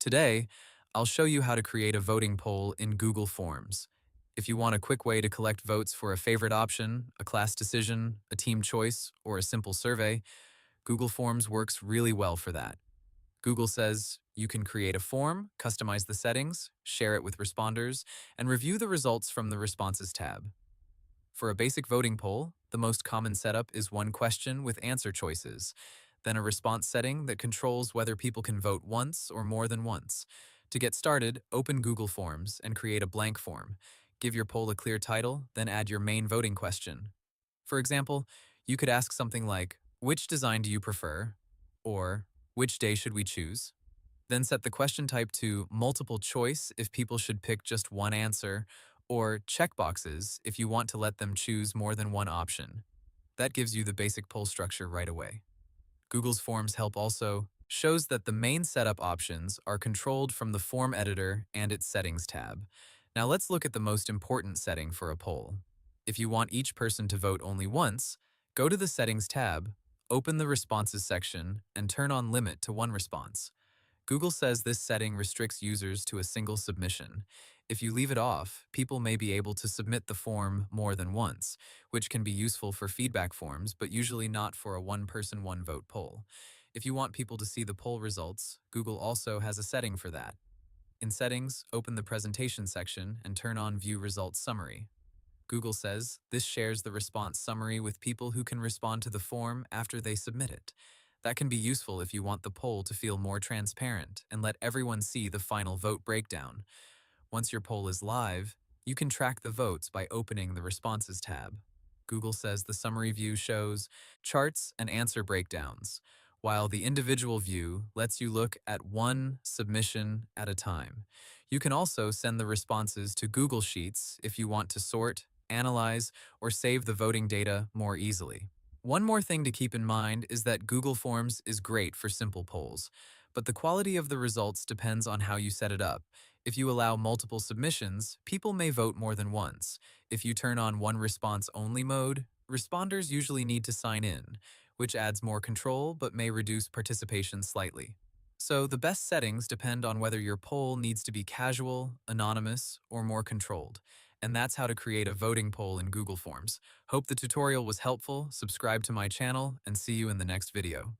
Today, I'll show you how to create a voting poll in Google Forms. If you want a quick way to collect votes for a favorite option, a class decision, a team choice, or a simple survey, Google Forms works really well for that. Google says you can create a form, customize the settings, share it with responders, and review the results from the Responses tab. For a basic voting poll, the most common setup is one question with answer choices, then a response setting that controls whether people can vote once or more than once. To get started, open Google Forms and create a blank form. Give your poll a clear title, then add your main voting question. For example, you could ask something like, "Which design do you prefer?" or "Which day should we choose?" Then set the question type to multiple choice if people should pick just one answer, or checkboxes if you want to let them choose more than one option. That gives you the basic poll structure right away. Google's Forms help also shows that the main setup options are controlled from the form editor and its settings tab. Now let's look at the most important setting for a poll. If you want each person to vote only once, go to the settings tab, open the responses section, and turn on limit to one response. Google says this setting restricts users to a single submission. If you leave it off, people may be able to submit the form more than once, which can be useful for feedback forms, but usually not for a one-person, one-vote poll. If you want people to see the poll results, Google also has a setting for that. In Settings, open the Presentation section and turn on View Results Summary. Google says this shares the response summary with people who can respond to the form after they submit it. That can be useful if you want the poll to feel more transparent and let everyone see the final vote breakdown. Once your poll is live, you can track the votes by opening the Responses tab. Google says the summary view shows charts and answer breakdowns, while the individual view lets you look at one submission at a time. You can also send the responses to Google Sheets if you want to sort, analyze, or save the voting data more easily. One more thing to keep in mind is that Google Forms is great for simple polls, but the quality of the results depends on how you set it up. If you allow multiple submissions, people may vote more than once. If you turn on one response only mode, responders usually need to sign in, which adds more control but may reduce participation slightly. So the best settings depend on whether your poll needs to be casual, anonymous, or more controlled. And that's how to create a voting poll in Google Forms. Hope the tutorial was helpful, subscribe to my channel, and see you in the next video.